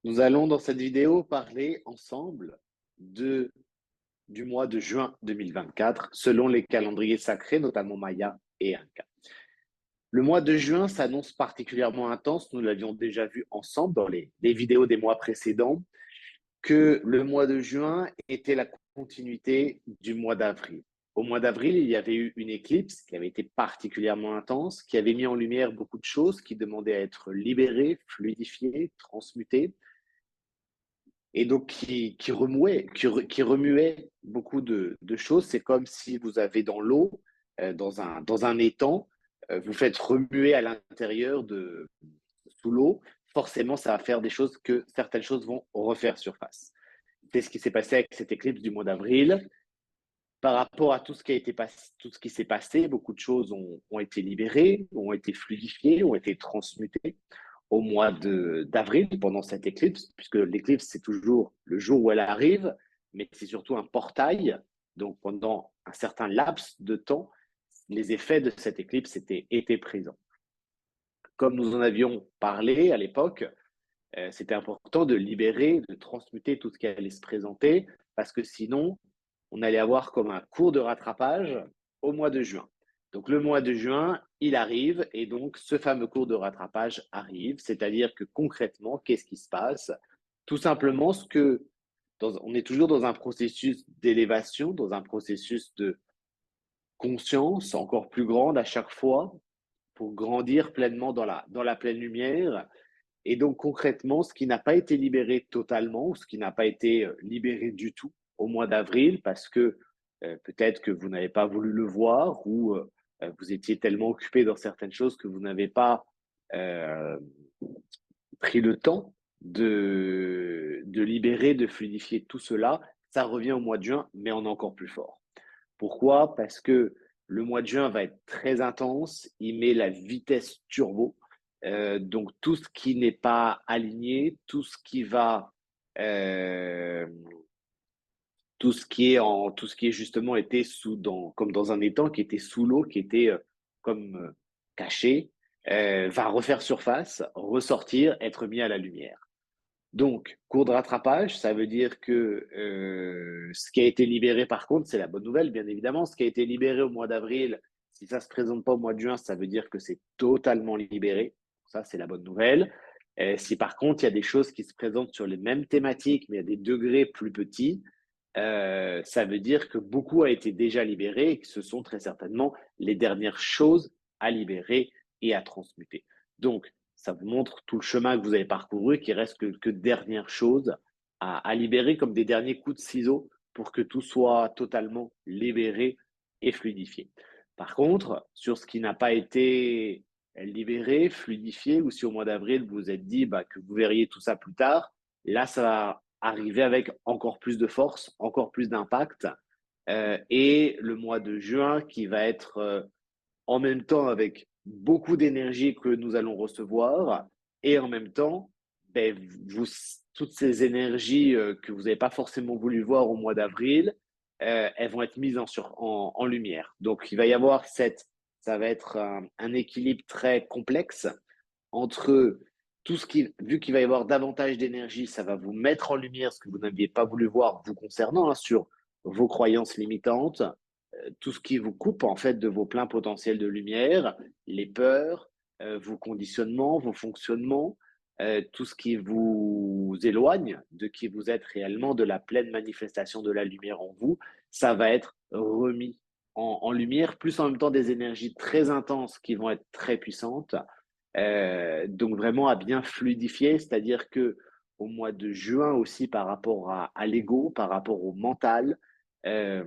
Nous allons dans cette vidéo parler ensemble du mois de juin 2024 selon les calendriers sacrés, notamment Maya et Inca. Le mois de juin s'annonce particulièrement intense. Nous l'avions déjà vu ensemble dans les vidéos des mois précédents, que le mois de juin était la continuité du mois d'avril. Au mois d'avril, il y avait eu une éclipse qui avait été particulièrement intense, qui avait mis en lumière beaucoup de choses, qui demandaient à être libérées, fluidifiées, transmutées et donc qui remuait beaucoup de choses. C'est comme si vous avez dans l'eau, dans un étang, vous faites remuer à l'intérieur sous l'eau. Forcément, ça va faire des choses que certaines choses vont refaire surface. C'est ce qui s'est passé avec cette éclipse du mois d'avril. Par rapport à tout ce qui a été tout ce qui s'est passé, beaucoup de choses ont été libérées, ont été fluidifiées, ont été transmutées au mois d'avril pendant cette éclipse, puisque l'éclipse, c'est toujours le jour où elle arrive, mais c'est surtout un portail. Donc, pendant un certain laps de temps, les effets de cette éclipse étaient présents. Comme nous en avions parlé à l'époque, c'était important de libérer, de transmuter tout ce qui allait se présenter, parce que sinon, on allait avoir comme un cours de rattrapage au mois de juin. Donc le mois de juin, il arrive et donc ce fameux cours de rattrapage arrive, c'est-à-dire que concrètement, qu'est-ce qui se passe? Tout simplement on est toujours dans un processus d'élévation, dans un processus de conscience encore plus grande à chaque fois pour grandir pleinement dans la pleine lumière. Et donc concrètement, ce qui n'a pas été libéré totalement ou ce qui n'a pas été libéré du tout au mois d'avril parce que peut-être que vous n'avez pas voulu le voir ou vous étiez tellement occupé dans certaines choses que vous n'avez pas euh, pris le temps de libérer, de fluidifier tout cela, ça revient au mois de juin, mais en encore plus fort. Pourquoi? Parce que le mois de juin va être très intense, il met la vitesse turbo. Donc tout ce qui n'est pas aligné, euh, tout ce qui est justement été comme dans un étang qui était sous l'eau, qui était comme caché, va refaire surface, ressortir, être mis à la lumière. Donc, cours de rattrapage, ça veut dire que ce qui a été libéré, par contre, c'est la bonne nouvelle, bien évidemment. Ce qui a été libéré au mois d'avril, si ça ne se présente pas au mois de juin, ça veut dire que c'est totalement libéré. Ça, c'est la bonne nouvelle. Si par contre, il y a des choses qui se présentent sur les mêmes thématiques, mais à des degrés plus petits, ça veut dire que beaucoup a été déjà libéré et que ce sont très certainement les dernières choses à libérer et à transmuter. Donc, ça vous montre tout le chemin que vous avez parcouru, qu'il reste que dernières choses à libérer comme des derniers coups de ciseaux pour que tout soit totalement libéré et fluidifié. Par contre, sur ce qui n'a pas été libéré, fluidifié, ou si au mois d'avril vous vous êtes dit que vous verriez tout ça plus tard, là, ça va arriver avec encore plus de force, encore plus d'impact. Et le mois de juin qui va être en même temps avec beaucoup d'énergie que nous allons recevoir et en même temps, ben, vous, toutes ces énergies que vous n'avez pas forcément voulu voir au mois d'avril, elles vont être mises en lumière. Donc, il va y avoir ça va être un équilibre très complexe entre tout ce qui, vu qu'il va y avoir davantage d'énergie, ça va vous mettre en lumière ce que vous n'aviez pas voulu voir vous concernant sur vos croyances limitantes, tout ce qui vous coupe en fait de vos pleins potentiels de lumière, les peurs, vos conditionnements, vos fonctionnements, tout ce qui vous éloigne de qui vous êtes réellement, de la pleine manifestation de la lumière en vous, ça va être remis en lumière, plus en même temps des énergies très intenses qui vont être très puissantes. Donc vraiment à bien fluidifier, c'est-à-dire que au mois de juin aussi par rapport à l'ego, par rapport au mental, euh,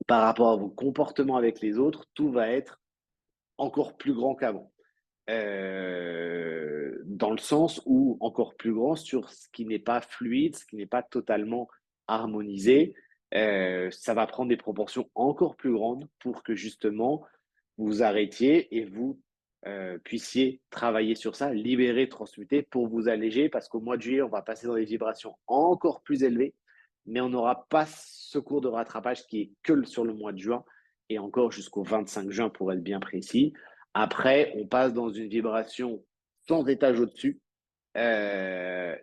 par rapport à vos comportements avec les autres, tout va être encore plus grand qu'avant. Dans le sens où encore plus grand sur ce qui n'est pas fluide, ce qui n'est pas totalement harmonisé, ça va prendre des proportions encore plus grandes pour que justement vous arrêtiez et vous puissiez travailler sur ça, libérer, transmuter pour vous alléger parce qu'au mois de juillet, on va passer dans des vibrations encore plus élevées, mais on n'aura pas ce cours de rattrapage qui est que sur le mois de juin et encore jusqu'au 25 juin pour être bien précis. Après, on passe dans une vibration sans étage au-dessus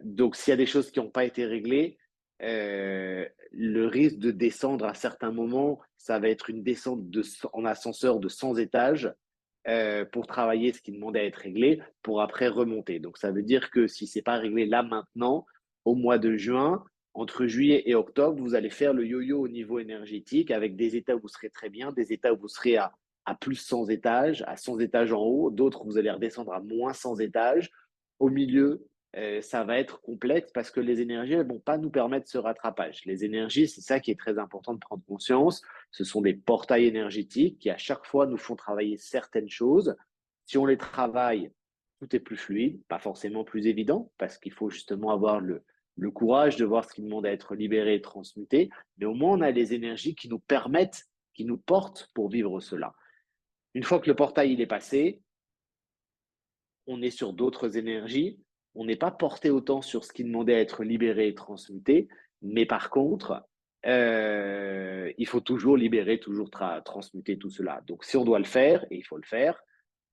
Donc, s'il y a des choses qui n'ont pas été réglées, le risque de descendre à certains moments, ça va être une descente en ascenseur de 100 étages pour travailler ce qui demandait à être réglé, pour après remonter. Donc, ça veut dire que si ce n'est pas réglé là maintenant, au mois de juin, entre juillet et octobre, vous allez faire le yo-yo au niveau énergétique avec des états où vous serez très bien, des états où vous serez à plus 100 étages, à 100 étages en haut, d'autres vous allez redescendre à moins 100 étages. Au milieu, ça va être complexe parce que les énergies, elles ne vont pas nous permettre ce rattrapage. Les énergies, c'est ça qui est très important de prendre conscience. Ce sont des portails énergétiques qui, à chaque fois, nous font travailler certaines choses. Si on les travaille, tout est plus fluide, pas forcément plus évident, parce qu'il faut justement avoir le courage de voir ce qui demande à être libéré et transmuté. Mais au moins, on a les énergies qui nous permettent, qui nous portent pour vivre cela. Une fois que le portail il est passé, on est sur d'autres énergies. On n'est pas porté autant sur ce qui demandait à être libéré et transmuté, mais par contre, il faut toujours libérer, toujours transmuter tout cela. Donc, si on doit le faire, et il faut le faire,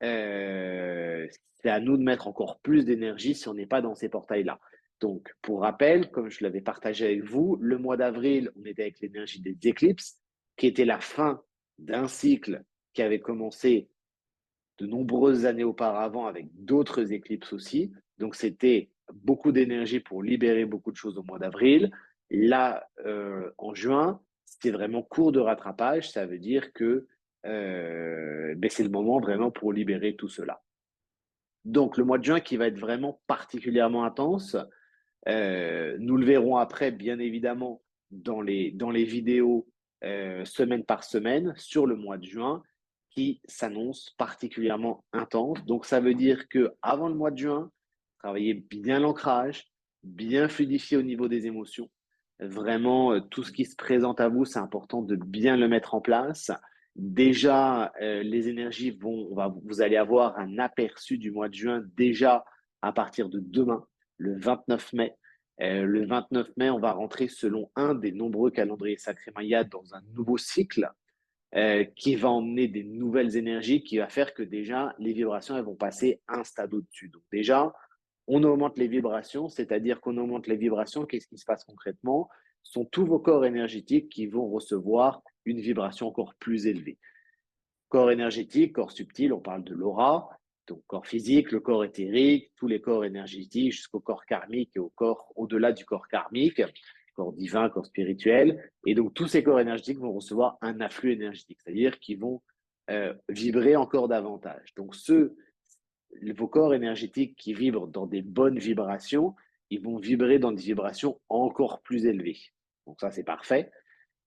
c'est à nous de mettre encore plus d'énergie si on n'est pas dans ces portails-là. Donc, pour rappel, comme je l'avais partagé avec vous, le mois d'avril, on était avec l'énergie des éclipses, qui était la fin d'un cycle qui avait commencé de nombreuses années auparavant avec d'autres éclipses aussi. Donc, c'était beaucoup d'énergie pour libérer beaucoup de choses au mois d'avril. Là, en juin, c'était vraiment cours de rattrapage. Ça veut dire que c'est le moment vraiment pour libérer tout cela. Donc, le mois de juin qui va être vraiment particulièrement intense, nous le verrons après, bien évidemment, dans les vidéos semaine par semaine sur le mois de juin qui s'annonce particulièrement intense. Donc, ça veut dire que avant le mois de juin, travaillez bien l'ancrage, bien fluidifier au niveau des émotions. Vraiment, tout ce qui se présente à vous, c'est important de bien le mettre en place. Déjà, les énergies vous allez avoir un aperçu du mois de juin déjà à partir de demain, le 29 mai. Le 29 mai, on va rentrer selon un des nombreux calendriers sacrés mayas dans un nouveau cycle qui va emmener des nouvelles énergies, qui va faire que déjà les vibrations elles vont passer un stade au-dessus. Donc déjà, on augmente les vibrations, c'est-à-dire qu'on augmente les vibrations. Qu'est-ce qui se passe concrètement? Ce sont tous vos corps énergétiques qui vont recevoir une vibration encore plus élevée. Corps énergétique, corps subtil, on parle de l'aura, donc corps physique, le corps éthérique, tous les corps énergétiques jusqu'au corps karmique et au corps au-delà du corps karmique, corps divin, corps spirituel. Et donc tous ces corps énergétiques vont recevoir un afflux énergétique, c'est-à-dire qu'ils vont vibrer encore davantage. Donc vos corps énergétiques qui vibrent dans des bonnes vibrations, ils vont vibrer dans des vibrations encore plus élevées. Donc ça, c'est parfait.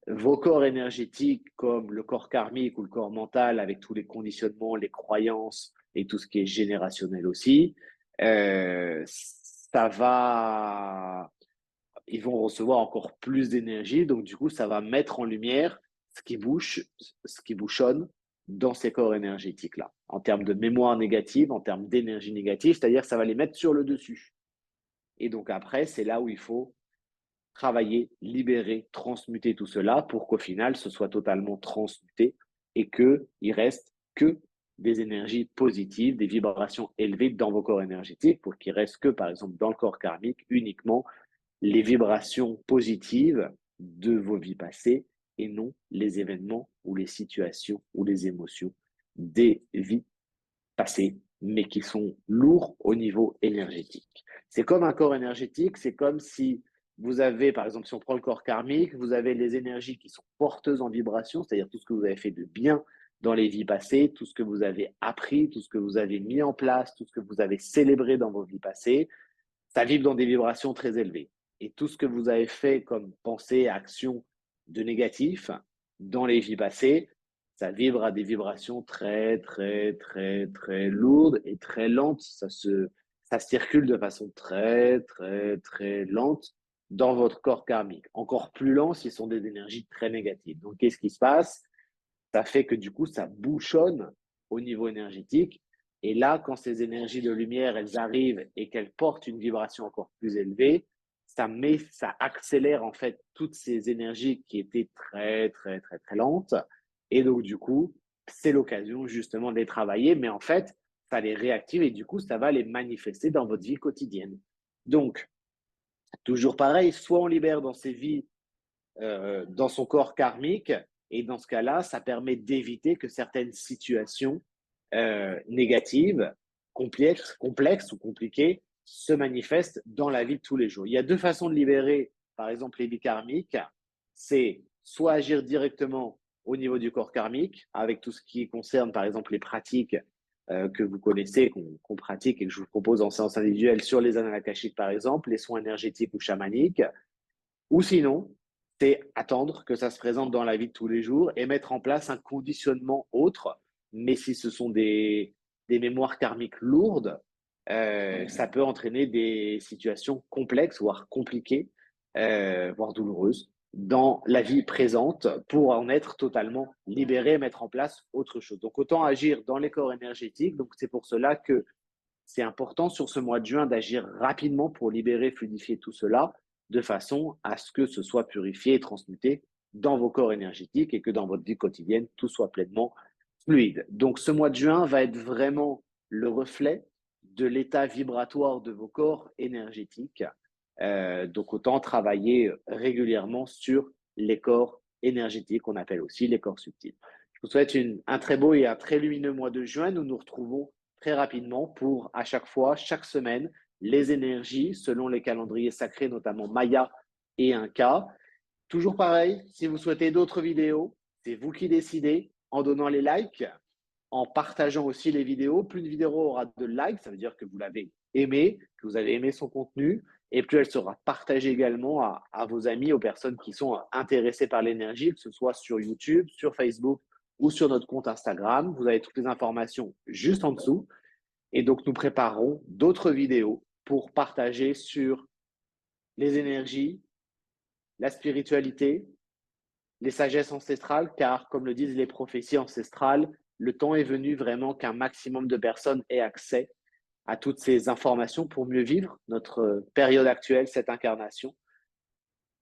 Vos corps énergétiques, comme le corps karmique ou le corps mental, avec tous les conditionnements, les croyances et tout ce qui est générationnel aussi, ils vont recevoir encore plus d'énergie. Donc, du coup, ça va mettre en lumière ce qui bouchonne dans ces corps énergétiques-là, en termes de mémoire négative, en termes d'énergie négative, c'est-à-dire que ça va les mettre sur le dessus. Et donc, après, c'est là où il faut travailler, libérer, transmuter tout cela pour qu'au final, ce soit totalement transmuté et qu'il reste que des énergies positives, des vibrations élevées dans vos corps énergétiques pour qu'il reste que, par exemple, dans le corps karmique, uniquement les vibrations positives de vos vies passées et non les événements ou les situations ou les émotions des vies passées, mais qui sont lourds au niveau énergétique. C'est comme un corps énergétique, c'est comme si vous avez, par exemple, si on prend le corps karmique, vous avez les énergies qui sont porteuses en vibration, c'est-à-dire tout ce que vous avez fait de bien dans les vies passées, tout ce que vous avez appris, tout ce que vous avez mis en place, tout ce que vous avez célébré dans vos vies passées, ça vibre dans des vibrations très élevées. Et tout ce que vous avez fait comme pensée, action de négatif dans les vies passées, ça vibre à des vibrations très, très, très, très lourdes et très lentes. Ça circule de façon très, très, très lente dans votre corps karmique. Encore plus lent si ce sont des énergies très négatives. Donc, qu'est-ce qui se passe? Ça fait que du coup, ça bouchonne au niveau énergétique. Et là, quand ces énergies de lumière, elles arrivent et qu'elles portent une vibration encore plus élevée, ça accélère en fait toutes ces énergies qui étaient très, très, très, très lentes. Et donc, du coup, c'est l'occasion justement de les travailler, mais en fait, ça les réactive et du coup, ça va les manifester dans votre vie quotidienne. Donc, Toujours pareil, soit on libère dans ses vies, dans son corps karmique, et dans ce cas-là, ça permet d'éviter que certaines situations négatives, complexes ou compliquées se manifestent dans la vie de tous les jours. Il y a deux façons de libérer, par exemple, les vies karmiques. C'est soit agir directement au niveau du corps karmique, avec tout ce qui concerne, par exemple, les pratiques que vous connaissez, qu'on pratique et que je vous propose en séance individuelle sur les annales akashiques, par exemple, les soins énergétiques ou chamaniques, ou sinon, c'est attendre que ça se présente dans la vie de tous les jours et mettre en place un conditionnement autre. Mais si ce sont des mémoires karmiques lourdes, ça peut entraîner des situations complexes, voire compliquées, voire douloureuses, dans la vie présente pour en être totalement libéré et mettre en place autre chose. Donc, autant agir dans les corps énergétiques. Donc, c'est pour cela que c'est important sur ce mois de juin d'agir rapidement pour libérer, fluidifier tout cela de façon à ce que ce soit purifié et transmuté dans vos corps énergétiques et que dans votre vie quotidienne, tout soit pleinement fluide. Donc ce mois de juin va être vraiment le reflet de l'état vibratoire de vos corps énergétiques. Donc autant travailler régulièrement sur les corps énergétiques, qu'on appelle aussi les corps subtils. Je vous souhaite un très beau et un très lumineux mois de juin. Nous nous retrouvons très rapidement pour, à chaque fois, chaque semaine, les énergies selon les calendriers sacrés, notamment Maya et Inca. Toujours pareil, si vous souhaitez d'autres vidéos, c'est vous qui décidez en donnant les likes, en partageant aussi les vidéos. Plus une vidéo aura de likes, ça veut dire que vous l'avez aimé, que vous avez aimé son contenu, et plus elle sera partagée également à vos amis, aux personnes qui sont intéressées par l'énergie, que ce soit sur YouTube, sur Facebook ou sur notre compte Instagram. Vous avez toutes les informations juste en dessous. Et donc, nous préparerons d'autres vidéos pour partager sur les énergies, la spiritualité, les sagesses ancestrales, car comme le disent les prophéties ancestrales, le temps est venu vraiment qu'un maximum de personnes aient accès à toutes ces informations pour mieux vivre notre période actuelle, cette incarnation.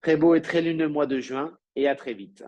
Très beau et très lumineux mois de juin, et à très vite.